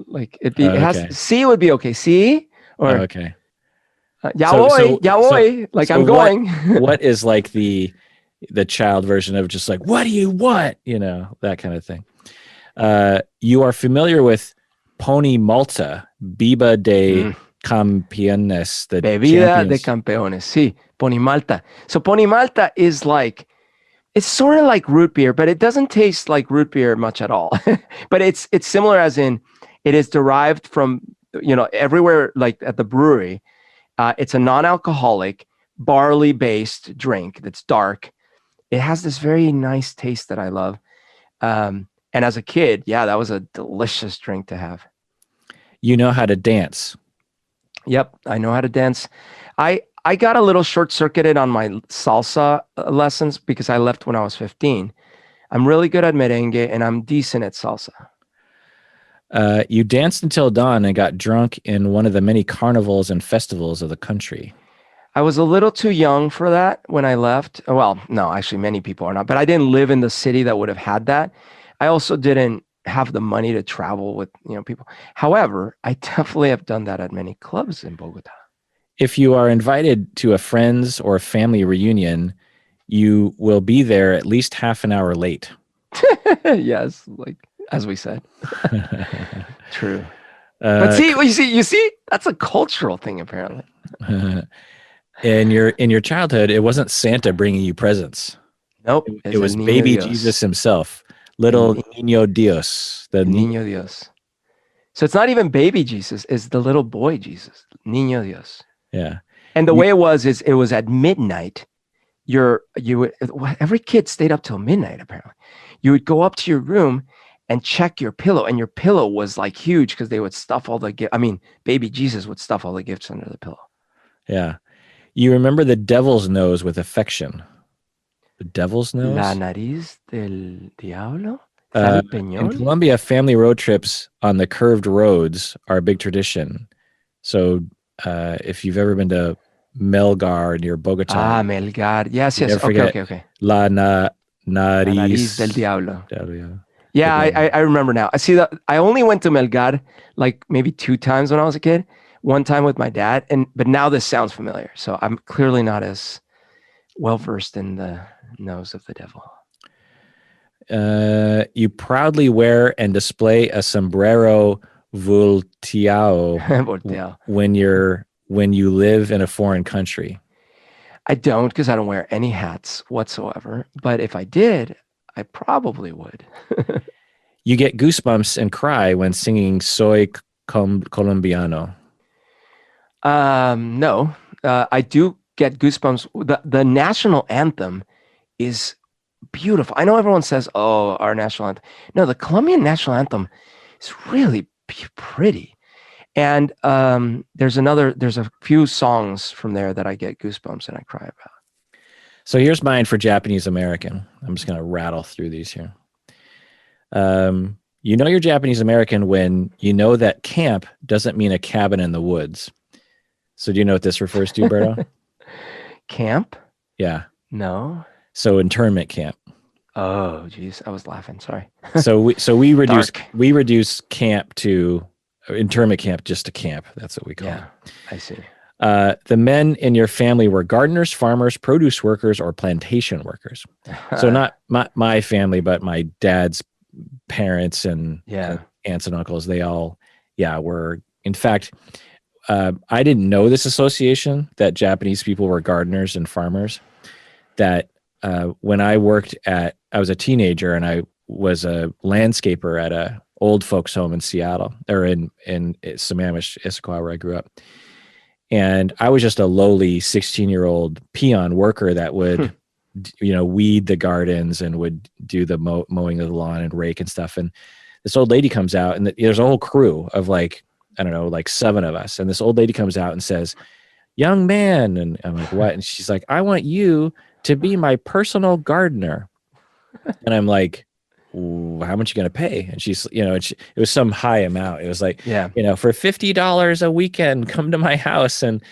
Speaker 2: like it has,
Speaker 1: Okay.
Speaker 2: see would be okay. See? Or,
Speaker 1: Okay. So so
Speaker 2: ya
Speaker 1: so
Speaker 2: voy. Like,
Speaker 1: so
Speaker 2: I'm going.
Speaker 1: what is like the child version of just like, what do you want? That kind of thing. You are familiar with Pony Malta, Biba de
Speaker 2: Mm.
Speaker 1: Campeones, the
Speaker 2: Bebida de
Speaker 1: champions.
Speaker 2: campeones. Sí, Pony Malta. So Pony Malta is like, it's sort of like root beer, but it doesn't taste like root beer much at all. But it's similar as in it is derived from, everywhere like at the brewery. It's a non-alcoholic barley-based drink that's dark. It has this very nice taste that I love. And as a kid, yeah, that was a delicious drink to have.
Speaker 1: You know how to dance.
Speaker 2: Yep, I know how to dance. I got a little short-circuited on my salsa lessons because I left when I was 15. I'm really good at merengue and I'm decent at salsa.
Speaker 1: You danced until dawn and got drunk in one of the many carnivals and festivals of the country.
Speaker 2: I was a little too young for that when I left. Well, no, actually, many people are not, but I didn't live in the city that would have had that. I also didn't have the money to travel with, people. However, I definitely have done that at many clubs in Bogota.
Speaker 1: If you are invited to a friend's or family reunion, you will be there at least half an hour late.
Speaker 2: Yes, like as we said. True. But
Speaker 1: Uh,
Speaker 2: see, you see, that's a cultural thing apparently.
Speaker 1: in your childhood, it wasn't Santa bringing you presents.
Speaker 2: Nope,
Speaker 1: It
Speaker 2: es el
Speaker 1: was
Speaker 2: niño
Speaker 1: baby Jesus
Speaker 2: Dios.
Speaker 1: himself,
Speaker 2: El,
Speaker 1: little
Speaker 2: ni-
Speaker 1: Niño Dios, the
Speaker 2: el
Speaker 1: Niño.
Speaker 2: niño Dios. So it's not even baby Jesus, it's the little boy Jesus, niño Dios.
Speaker 1: Yeah.
Speaker 2: And the
Speaker 1: You,
Speaker 2: way it was is it was at midnight. Every kid stayed up till midnight apparently. You would go up to your room and check your pillow, and your pillow was like huge because they would stuff all the gifts. I mean, baby Jesus would stuff all the gifts under the pillow.
Speaker 1: yeah. You remember the devil's nose with affection. The devil's
Speaker 2: La
Speaker 1: nose?
Speaker 2: nariz del diablo,
Speaker 1: Uh,
Speaker 2: sal
Speaker 1: in
Speaker 2: peñol.
Speaker 1: Colombia, family road trips on the curved roads are a big tradition. So if you've ever been to Melgar near Bogota,
Speaker 2: Ah, Melgar. Yes,
Speaker 1: you
Speaker 2: yes.
Speaker 1: never
Speaker 2: Okay,
Speaker 1: forget
Speaker 2: okay, okay.
Speaker 1: La
Speaker 2: La nariz del
Speaker 1: Nariz.
Speaker 2: diablo.
Speaker 1: Yeah.
Speaker 2: Yeah, I remember now. I see that. I only went to Melgar like maybe 2 times when I was a kid. One time with my dad, but now this sounds familiar. So I'm clearly not as well versed in the nose of the devil.
Speaker 1: You proudly wear and display a sombrero volteado
Speaker 2: Volteado.
Speaker 1: when you live in a foreign country.
Speaker 2: I don't because I don't wear any hats whatsoever. But if I did, I probably would.
Speaker 1: You get goosebumps and cry when singing Soy Colombiano.
Speaker 2: No, I do get goosebumps. The national anthem is beautiful. I know everyone says, "Oh, our national anthem." No, the Colombian national anthem It's really pretty. And there's a few songs from there that I get goosebumps and I cry about.
Speaker 1: So here's mine for Japanese American. I'm just going to rattle through these here. You know you're Japanese American when you know that camp doesn't mean a cabin in the woods. So do you know what this refers to, Berto?
Speaker 2: Camp?
Speaker 1: Yeah.
Speaker 2: No.
Speaker 1: So internment camp.
Speaker 2: Oh, geez, I was laughing. Sorry.
Speaker 1: So we reduce
Speaker 2: Dark.
Speaker 1: camp to internment camp just to camp. That's what we call
Speaker 2: Yeah,
Speaker 1: it.
Speaker 2: I see.
Speaker 1: The men in your family were gardeners, farmers, produce workers, or plantation workers. So not my family, but my dad's parents and aunts and uncles. They all, were. In fact, I didn't know this association that Japanese people were gardeners and farmers. That when I was a teenager and I was a landscaper at a old folks home in Seattle, or in Sammamish, Issaquah, where I grew up. And I was just a lowly 16-year-old peon worker that would, weed the gardens and would do the mowing of the lawn and rake and stuff. And this old lady comes out, and there's a whole crew of like 7 of us. And this old lady comes out and says, "Young man," and I'm like, "What?" And she's like, "I want you to be my personal gardener." And I'm like, "How much you going to pay?" And she's, it was some high amount. It was like, for $50 a weekend, come to my house and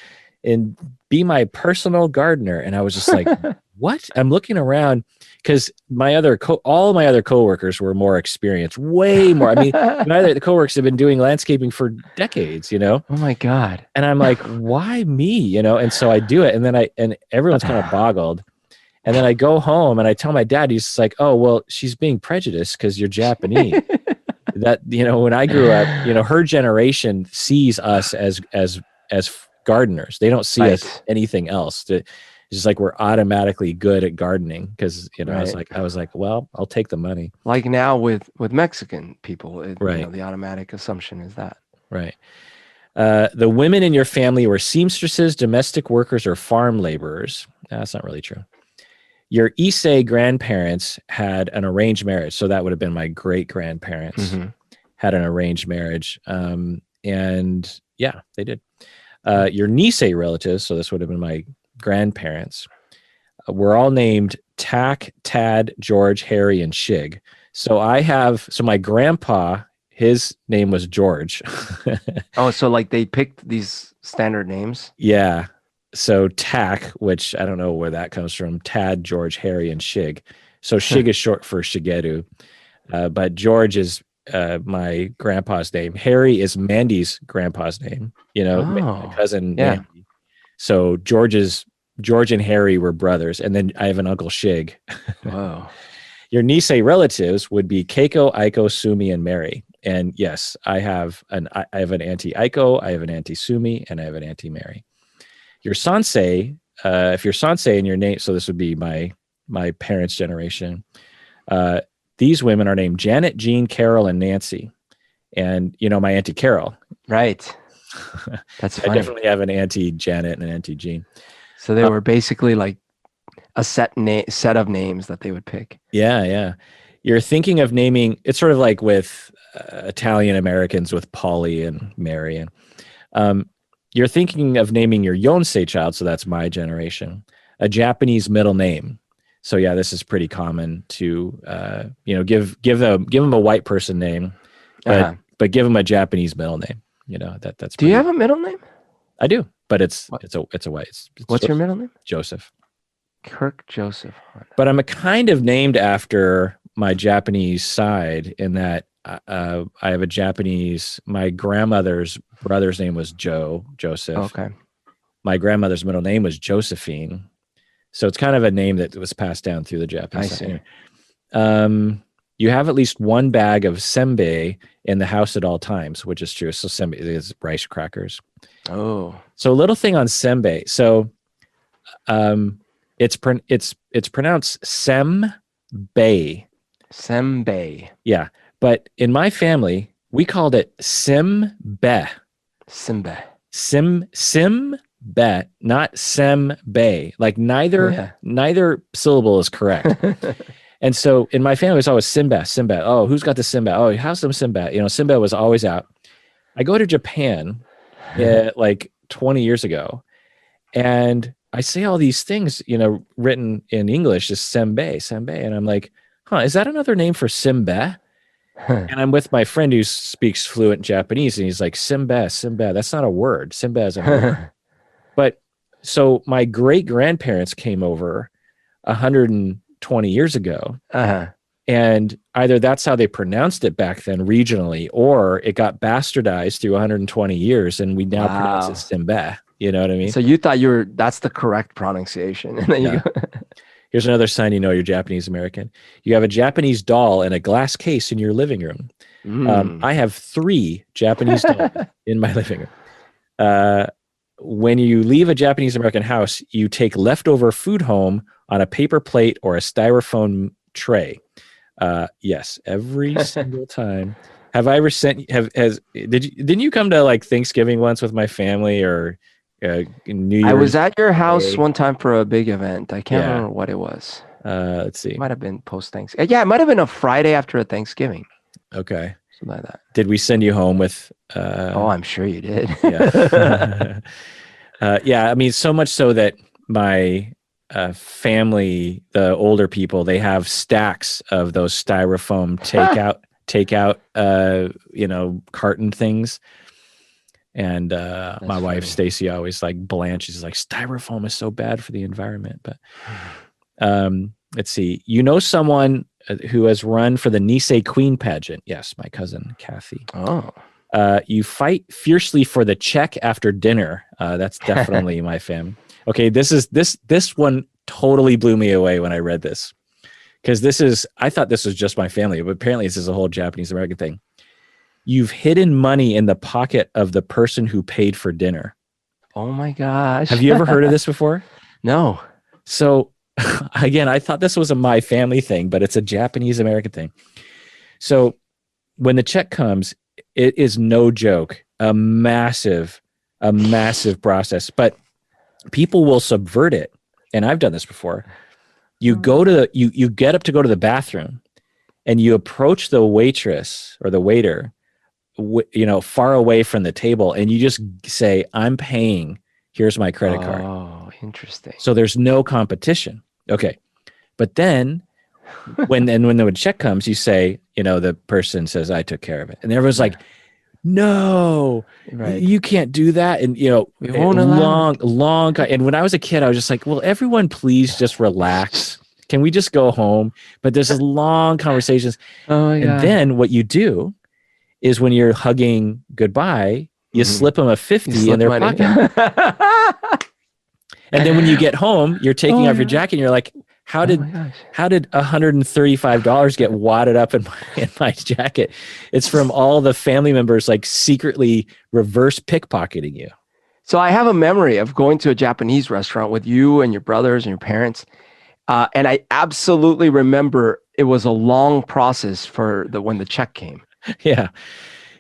Speaker 1: be my personal gardener. And I was just like, what? I'm looking around because all my other coworkers were more experienced, way more. I mean, the coworkers have been doing landscaping for decades,
Speaker 2: Oh my God.
Speaker 1: And I'm like, why me? And so I do it. And then everyone's kind of boggled. And then I go home and I tell my dad, he's just like, "Oh, well, she's being prejudiced because you're Japanese." That, when I grew up, her generation sees us as gardeners. They don't see us as anything else. It's just like we're automatically good at gardening because, I was like, well, I'll take the money.
Speaker 2: Like now with Mexican people, the automatic assumption is that.
Speaker 1: Right. The women in your family were seamstresses, domestic workers, or farm laborers. That's not really true. Your Issei grandparents had an arranged marriage. So that would have been my great-grandparents had an arranged marriage. And they did. Your Nisei relatives, so this would have been my grandparents, were all named Tak, Tad, George, Harry, and Shig. So my grandpa, his name was George.
Speaker 2: Oh, so like they picked these standard names?
Speaker 1: Yeah. So Tak, which I don't know where that comes from, Tad, George, Harry, and Shig. So Shig is short for Shigeru. But George is my grandpa's name. Harry is Mandy's grandpa's name, my cousin Mandy. So George and Harry were brothers. And then I have an uncle Shig.
Speaker 2: Whoa.
Speaker 1: Your Nisei relatives would be Keiko, Aiko, Sumi, and Mary. And yes, I have an auntie Aiko, I have an auntie Sumi, and I have an auntie Mary. Your sansei, if you're sansei in your name, so this would be my parents' generation. These women are named Janet, Jean, Carol, and Nancy. And, my Auntie Carol.
Speaker 2: Right. That's funny.
Speaker 1: I definitely have an Auntie Janet and an Auntie Jean.
Speaker 2: So they were basically like a set of names that they would pick.
Speaker 1: Yeah. You're thinking of naming, it's sort of like with Italian Americans with Polly and Mary. And you're thinking of naming your Yonsei child, so that's my generation, a Japanese middle name. So yeah, this is pretty common to give them a white person name, but give them a Japanese middle name. That's.
Speaker 2: Do you have a middle name?
Speaker 1: I do, but it's a white.
Speaker 2: What's your middle name?
Speaker 1: Joseph.
Speaker 2: Kirk Joseph.
Speaker 1: But I'm a kind of named after my Japanese side in that I have a Japanese. My grandmother's brother's name was Joseph.
Speaker 2: Okay.
Speaker 1: My grandmother's middle name was Josephine. So it's kind of a name that was passed down through the Japanese side. Anyway. You have at least one bag of senbei in the house at all times, which is true. So senbei is rice crackers.
Speaker 2: Oh.
Speaker 1: So a little thing on senbei. So it's pronounced sem-bei.
Speaker 2: Senbei.
Speaker 1: Yeah. But in my family, we called it sim-be.
Speaker 2: Simbe.
Speaker 1: Sim-be, not sem-bei. Like neither syllable is correct. And so in my family, it's always Sinbad, Sinbad. Oh, who's got the Sinbad? Oh, how's some Sinbad? You know, Sinbad was always out. I go to Japan like 20 years ago, and I say all these things, you know, written in English, just senbei, senbei. And I'm like, huh, is that another name for Simba? And I'm with my friend who speaks fluent Japanese, and he's like, Simba, Simba. That's not a word. Simba isn't a word. But so my great grandparents came over 120 years ago. And either that's how they pronounced it back then regionally, or it got bastardized through 120 years, and we now pronounce it Simba. You know what I mean?
Speaker 2: So you thought that's the correct pronunciation. And then you go.
Speaker 1: Here's another sign you know you're Japanese American. You have a Japanese doll in a glass case in your living room. I have 3 Japanese dolls in my living room. When you leave a Japanese American house, you take leftover food home on a paper plate or a styrofoam tray. Yes, every single time. Have I ever sent? Didn't you come to like Thanksgiving once with my family or New Year's?
Speaker 2: I was at your house one time for a big event. I can't remember what it was.
Speaker 1: Let's see.
Speaker 2: It might have been post Thanksgiving. Yeah, it might have been a Friday after a Thanksgiving.
Speaker 1: Okay.
Speaker 2: Something like that.
Speaker 1: Did we send you home with?
Speaker 2: Oh, I'm sure you did.
Speaker 1: Yeah. Yeah. I mean, so much so that my family, the older people, they have stacks of those styrofoam takeout, you know, carton things. And my wife, Stacy, always like blanches, like styrofoam is so bad for the environment. But let's see. You know someone who has run for the Nisei Queen pageant? Yes, my cousin, Kathy.
Speaker 2: Oh.
Speaker 1: You fight fiercely for the check after dinner. That's definitely my fam. Okay, this one totally blew me away when I read this. Because I thought this was just my family, but apparently this is a whole Japanese American thing. You've hidden money in the pocket of the person who paid for dinner.
Speaker 2: Oh my gosh.
Speaker 1: Have you ever heard of this before?
Speaker 2: No.
Speaker 1: So again, I thought this was a my family thing, but it's a Japanese American thing. So when the check comes, it is no joke, a massive process, but people will subvert it. And I've done this before. You get up to go to the bathroom and you approach the waitress or the waiter, you know, far away from the table, and you just say, I'm paying, here's my credit card.
Speaker 2: Oh, interesting.
Speaker 1: So there's no competition. Okay. But then when the check comes, you say, you know, the person says, I took care of it. And everyone's like, no, you can't do that. And, you know,
Speaker 2: we won't allow
Speaker 1: and when I was a kid, I was just like, will everyone please just relax? Can we just go home? But there's this long conversations.
Speaker 2: Oh my God.
Speaker 1: And then what you do is when you're hugging goodbye, you slip them a 50 in their pocket. And then when you get home, you're taking off your jacket and you're like, how did $135 get wadded up in my jacket? It's from all the family members like secretly reverse pickpocketing you.
Speaker 2: So I have a memory of going to a Japanese restaurant with you and your brothers and your parents. And I absolutely remember it was a long process when the check came.
Speaker 1: Yeah.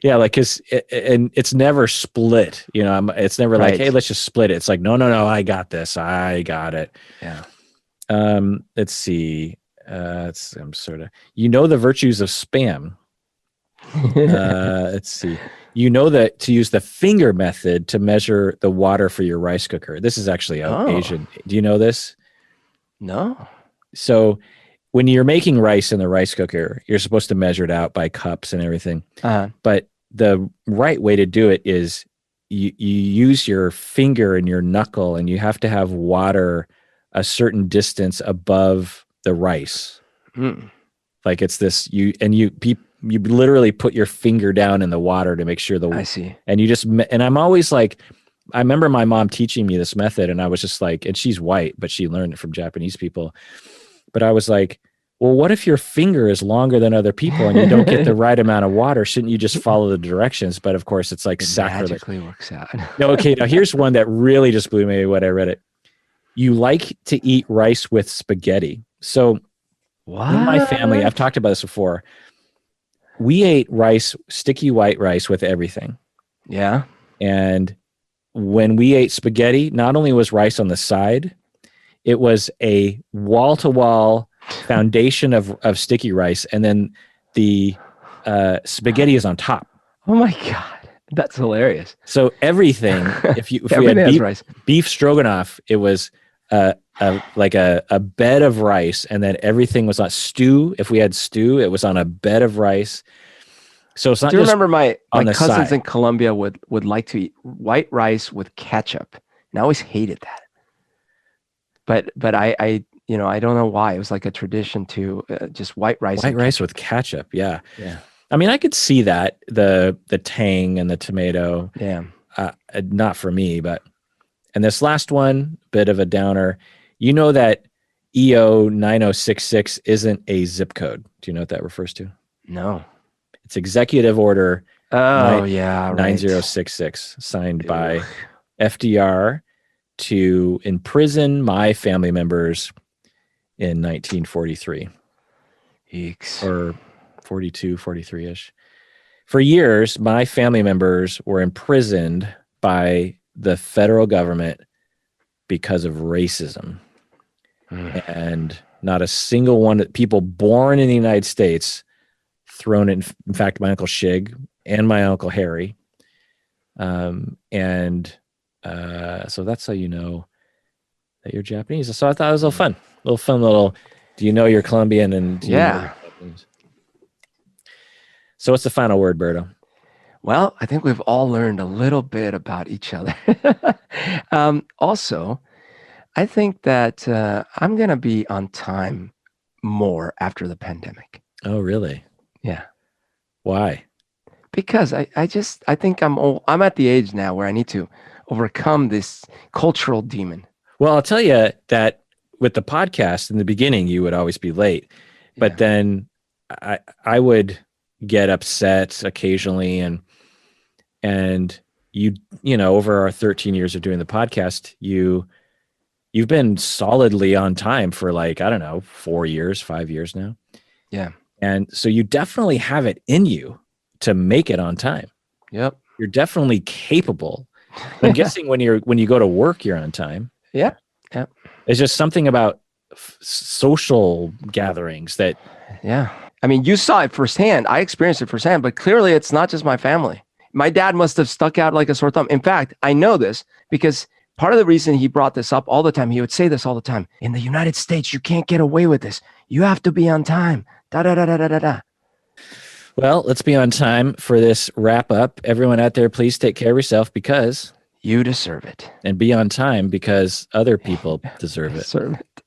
Speaker 1: Yeah. Like, and it's never split, you know, it's never like, hey, let's just split it. It's like, no, I got this. I got it.
Speaker 2: Yeah.
Speaker 1: Let's see. I'm sort of, you know, the virtues of spam. Let's see. You know that to use the finger method to measure the water for your rice cooker. This is actually Asian. Do you know this?
Speaker 2: No.
Speaker 1: So when you're making rice in the rice cooker, you're supposed to measure it out by cups and everything. But the right way to do it is you use your finger and your knuckle, and you have to have water a certain distance above the rice. Like it's this, you literally put your finger down in the water to make sure I see. And and I'm always like, I remember my mom teaching me this method, and I was just like, and she's white, but she learned it from Japanese people. But I was like, well, what if your finger is longer than other people and you don't get the right amount of water? Shouldn't you just follow the directions? But of course, it's like sacrilege.
Speaker 2: Magically works out.
Speaker 1: No, okay. Now here's one that really just blew me away when I read it. You like to eat rice with spaghetti. So in my family, I've talked about this before. We ate rice, sticky white rice with everything.
Speaker 2: Yeah.
Speaker 1: And when we ate spaghetti, not only was rice on the side, it was a wall-to-wall foundation of sticky rice, and then the spaghetti is on top.
Speaker 2: Oh my God. That's hilarious.
Speaker 1: So everything, if we
Speaker 2: Everything
Speaker 1: had
Speaker 2: has rice.
Speaker 1: beef stroganoff, it was like a bed of rice, and then everything was on stew. If we had stew, it was on a bed of rice. So it's
Speaker 2: I
Speaker 1: not
Speaker 2: do
Speaker 1: just
Speaker 2: remember my
Speaker 1: on the
Speaker 2: cousins
Speaker 1: side.
Speaker 2: in Colombia would like to eat white rice with ketchup, and I always hated that. But I I don't know why. It was like a tradition to just white rice
Speaker 1: White
Speaker 2: and
Speaker 1: rice
Speaker 2: ketchup.
Speaker 1: with ketchup, yeah.
Speaker 2: Yeah.
Speaker 1: I mean, I could see that the tang and the tomato.
Speaker 2: Yeah.
Speaker 1: Not for me, but and this last one, bit of a downer. You know that EO 9066 isn't a zip code. Do you know what that refers to?
Speaker 2: No.
Speaker 1: It's Executive Order
Speaker 2: Oh yeah, right.
Speaker 1: 9066, signed by
Speaker 2: Ugh.
Speaker 1: FDR to imprison my family members in 1943
Speaker 2: Eeks.
Speaker 1: or 42, 43-ish. For years, my family members were imprisoned by the federal government because of racism. And not a single one of people born in the United States thrown in fact, my Uncle Shig and my Uncle Harry. So that's how you know that you're Japanese. So I thought it was a little fun, do you know you're Colombian and do you know you're Japanese? So what's the final word, Berto?
Speaker 2: Well, I think we've all learned a little bit about each other. Also, I think that I'm going to be on time more after the pandemic.
Speaker 1: Oh, really?
Speaker 2: Yeah.
Speaker 1: Why?
Speaker 2: Because I think I'm old. I'm at the age now where I need to overcome this cultural demon.
Speaker 1: Well, I'll tell you that with the podcast in the beginning, you would always be late, but then I would get upset occasionally, and you know, over our 13 years of doing the podcast, you've been solidly on time for like, I don't know, 4 years, 5 years now.
Speaker 2: Yeah.
Speaker 1: And so you definitely have it in you to make it on time.
Speaker 2: Yep.
Speaker 1: You're definitely capable. I'm guessing when you go to work, you're on time.
Speaker 2: Yeah. Yeah.
Speaker 1: It's just something about social gatherings that.
Speaker 2: Yeah. I mean, you saw it firsthand. I experienced it firsthand, but clearly it's not just my family. My dad must have stuck out like a sore thumb. In fact, I know this because part of the reason he brought this up all the time, he would say this all the time. In the United States, you can't get away with this. You have to be on time. Da da da da da da da.
Speaker 1: Well, let's be on time for this wrap up. Everyone out there, please take care of yourself because
Speaker 2: you deserve it.
Speaker 1: And be on time because other people deserve it.
Speaker 2: Deserve it.